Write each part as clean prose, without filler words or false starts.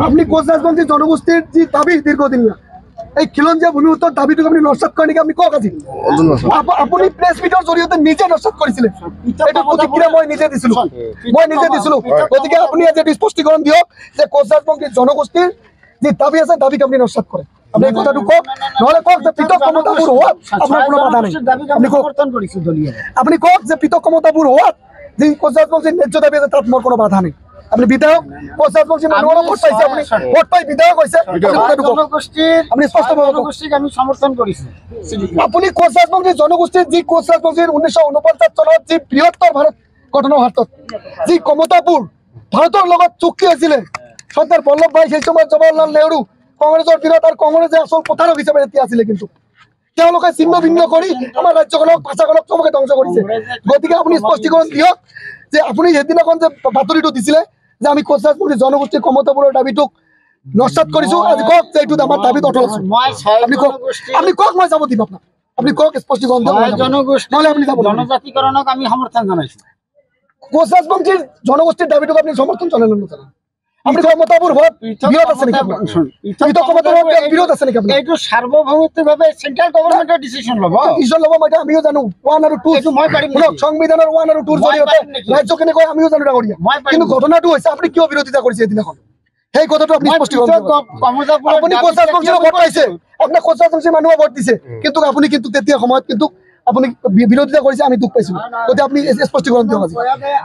আপনি কোচ রাজবংশী জনগোষ্ঠীর যে দাবি দীর্ঘদিনীয় এই খিলঞ্জিয়া ভূমি উত্তর দাবিটুকু আপনি নস্যাৎ করেন নাকি আপনি কক আছি আপনি প্রেস মিটের জরিয়তে নিজে নস্যাৎ করেছিলেন এটা প্রতিক্রিয়া মই নিজে দিছিল গতিকে আপনি আজ এটি স্পষ্টীকরণ দিও যে কোচ রাজবংশী জনগোষ্ঠীর যে দাবি আছে দাবিকে আপনি নস্যাৎ করেন আপনি এই কথাটুকু কক নহলে কক যে পৃথক ক্ষমতাপুর হওয়া আপনার কোনো বাধা নেই আপনি কক যে পৃথক ক্ষমতাপুর হওয়া যে কোচ রাজবংশীর ন্যায্য দাবি আছে তার কোনো বাধা নেই আপনি বিধায়ক কোচ রাজবংশী মানুষের ভোট পাইছে আপনি ভোট পাই বিধায়ক হইছে আপনি স্পষ্ট আমি সমর্থন করেছি আপনি কোচ রাজবংশী জনগোষ্ঠীর যে কোচ রাজবংশীর 1949 চনত যে বৃহত্তর ভারত গঠনের হাতত যে ক্ষমতাপুর ভারতের লগত চুক্তি হয়েছিল সর্দার বল্লভ ভাই সেই সময় জৱাহৰলাল নেহৰু কংগ্ৰেসেৰ বিৰোধ আৰ কংগ্ৰেসে আসল প্ৰতাৰক হিসেবে আছিল কিন্তু তেওঁলোকে ছিন্ন ভিন্ন কৰি আমাৰ ৰাজ্যখনক ভাষাখনক চমকে ধ্বংস কৰিছে গতিকে আপুনি স্পষ্টীকৰণ দিয়ক যে আপুনি সেইদিনাখন যে বাতৰিটো দিছিলে যে আমি কোচ ৰাজবংশী জনগোষ্ঠীৰ ক্ষমতাপুৰৰ দাবীটোক নস্যাৎ কৰিছো আজি কক যে এইটো আমাৰ দাবীত অটল আছো আপনি কক মই যাব দিম আপোনাক আপনি কক স্পষ্টীকৰণ দিয়ক জনগোষ্ঠী নহলে আপনি যাব জনজাতিকৰণক আমি সমৰ্থন জনাইছো কোচ ৰাজবংশীৰ জনগোষ্ঠীৰ দাবীটোক আপনি সমৰ্থন জনালেন না আপনি ক্ষমতাপুর ভোট বিরোধ আছে নাকি বিরোধ আছে নাকি এইটো সার্বভৌমিকভাবে সেন্ট্রাল গভর্নমেন্টের ডিসিশন লব এটা আমিও জানো 1 আর 2 মই পাৰিম সংবিধানেৰ 1 আৰ 2 জৰিয়তে ৰাজ্যখনে কয় আমিও জানো এটা কৰিয়া কিন্তু ঘটনাটো হৈছে আপনি কিয় বিৰোধিতা কৰিছে এদিনাখন সেই কথাটো আপনি স্পষ্টীকৰণ আপনি কোচ ৰাজবংশীৰ ভোট পাইছে আপোনাৰ কোচ ৰাজবংশী মানুহে ভোট দিছে কিন্তু আপনি কিন্তু তেতিয়া সময়ত কিন্তু আপনি বিরোধিতা করেছে আমি দুঃখ পাইছি যদি আপনি স্পষ্টীকরণ দিও আজি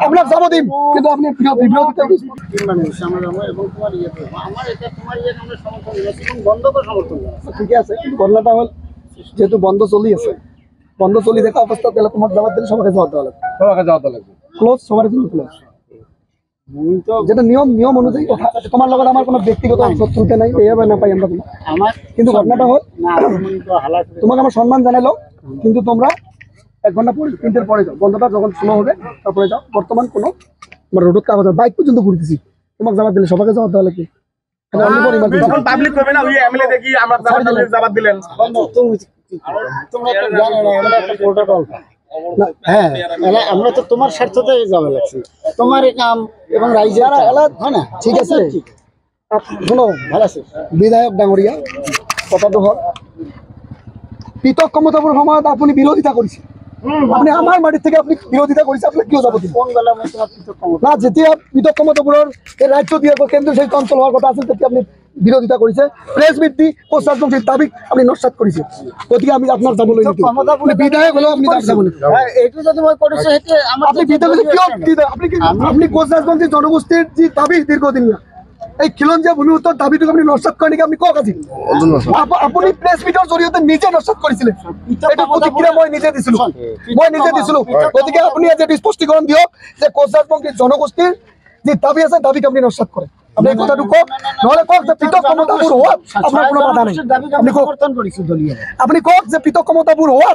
আপনার যাব দিম কিন্তু আপনি বিরোধিতা ঠিক আছে ঘটনাটা হল যেহেতু বন্ধ চলি আছে বন্ধ চলি থাকা অবস্থা তাহলে তোমার জবাব দিলে সবাইকে জবাব দেওয়া লাগবে ক্লোজ সবার জন্য ক্লোজ যেটা নিয়ম অনুযায়ী কথা তোমার লগত আমার কোনো ব্যক্তিগত শত্রুতা নাই এইভাবে না পাই আমরা আমার কিন্তু ঘটনাটা হল তোমাকে আমার সম্মান জানাইলো কিন্তু তোমরা 1 ঘন্টা পরে 3টের পরে যাও বন্ধটা যখন শুরু হবে তারপরে যাও বর্তমান কোনো আমরা রোড কাগজ বাইক পর্যন্ত ঘুরতেছি তোমাকে জবাব দিলে সবাইকে জবাব দেওয়া লাগবে তখন পাবলিক কবে না ওই এমএলএ দেখি আমরা জবাব দিলেন তোমরা তো জানো না আমরা একটা প্রোটোকল হ্যাঁ আমরা তো তোমার স্বার্থতে যাবে লাগছে তোমার কাম এবং রাইজার হয় না ঠিক আছে শোনো ভালো আছে বিধায়ক ডাঙরিয়া কথাটো হল পৃথক ক্ষমতাপুর সময়ত আপনি বিরোধিতা করেছেন আপনি আমার মাটির থেকে আপনি বিরোধিতা করেছেন আপনি কিয় যাব দিন না যেতিয়া পৃথক ক্ষমতাপুরের রাজ্য দিয়ে কেন্দ্র সেই অঞ্চল হওয়ার কথা আছে তেতিয়া আপনি বিরোধিতা করেছে প্রেস মিট দি কোচ রাজবংশীর দাবি আপনি নস্যাৎ করেছে গতিকে আমি আপনার যাবলৈ নিদিওঁ বিধায়ক হলেও আপনি যাব এইটো যদি মই কৰিছো হেতে আপনি বিধায়ক কিয় আপনি কোচ রাজবংশী জনগোষ্ঠীর যে দাবি দীর্ঘদিনীয় এই খিলঞ্জিয়া ভূমি উত্তর দাবিটুকু আপনি নস্যাৎ করেন নাকি আপনি কক আছি আপনি প্রেস মিটের জরিয়তে নিজে নস্যাৎ করেছিলেন এটা প্রতিক্রিয়া মই নিজে দিছিল গতিকে আপনি আজ এটি স্পষ্টীকরণ দিও যে কোচ রাজবংশী জনগোষ্ঠীর যে দাবি আছে দাবিকে আপনি নস্যাৎ করেন আপনি এই কথাটুকু কক নহলে কক যে পৃথক ক্ষমতাপুর হওয়া আপনার কোনো বাধা নেই আপনি সমর্থন করেছি দলীয় আপনি কক যে পৃথক ক্ষমতাপুর হওয়া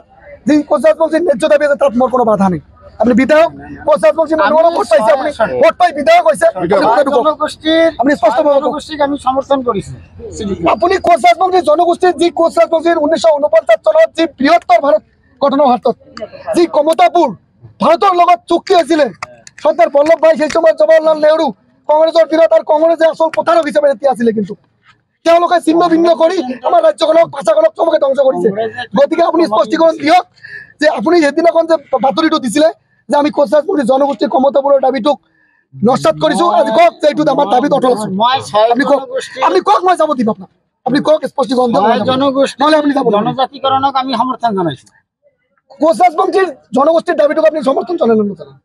যে কোচ রাজবংশীর ন্যায্য দাবি আছে তার কোনো বাধা নেই আপনি বিধায়ক কোচ রাজবংশী মানুষের ভোট পাইছে আপনি ভোট পাই বিধায়ক হইছে আপনি স্পষ্ট আমি সমর্থন করেছি আপনি কোচ রাজবংশী জনগোষ্ঠীর যে কোচ রাজবংশীর 1949 চনত যে বৃহত্তর ভারত গঠনের হাতত যে ক্ষমতাপুর ভারতের লগত চুক্তি হয়েছিল সর্দার বল্লভ ভাই সেই সময় জৱাহৰলাল নেহৰু কংগ্ৰেসেৰ বিৰোধ আৰ কংগ্ৰেসে আসল প্ৰতাৰক হিসেবে আছিল কিন্তু তেওঁলোকে ছিন্ন ভিন্ন কৰি আমাৰ ৰাজ্যখনক ভাষাখনক চমকে ধ্বংস কৰিছে গতিকে আপনি স্পষ্টীকৰণ দিয়ক যে আপনি সেইদিনাখন যে বাতৰিটো দিছিলে যে আমি কোচ ৰাজবংশী জনগোষ্ঠীৰ ক্ষমতাপুৰৰ দাবীটোক নস্যাৎ কৰিছো আজি কক যে এইটো আমাৰ দাবীত অটল আছো আপনি কক মই যাব দিম আপোনাক আপনি কক স্পষ্টীকরণ দিয়ক জনগোষ্ঠী নহলে আপনি যাব জনজাতিকৰণক আমি সমৰ্থন জনাইছো কোচ ৰাজবংশীৰ জনগোষ্ঠীৰ দাবীটোক আপনি সমৰ্থন জনালেন না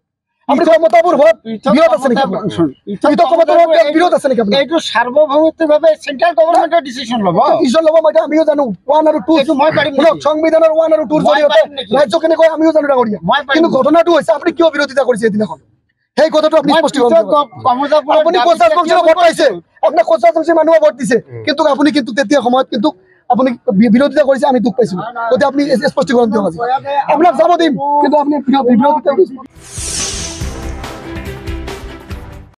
আপনি ক্ষমতাপুর ভোট বিরোধ আছে নাকি পৃথক ক্ষমতাপুর বিরোধ আছে নাকি এইটো সার্বভৌমিকভাবে সেন্ট্রাল গভর্নমেন্টের ডিসিশন লব এটা আমিও জানো 1 আর 2 মই পাৰিম সংবিধানেৰ 1 আৰ 2 জৰিয়তে ৰাজ্যখনে কয় আমিও জানো এটা কৰিয়া কিন্তু ঘটনাটো হৈছে আপনি কিয় বিৰোধিতা কৰিছে এদিনাখন সেই কথাটো আপনি স্পষ্টীকৰণ আপনি কোচ ৰাজবংশীৰ ভোট পাইছে আপনাৰ কোচ ৰাজবংশী মানুহে ভোট দিছে কিন্তু আপনি কিন্তু তেতিয়া সময়ত কিন্তু আপনি বিরোধিতা করেছে আমি দুঃখ পাইছি যদি আপনি স্পষ্টীকরণ দিও আজি আপনার যাব দিম কিন্তু আপনি বিরোধিতা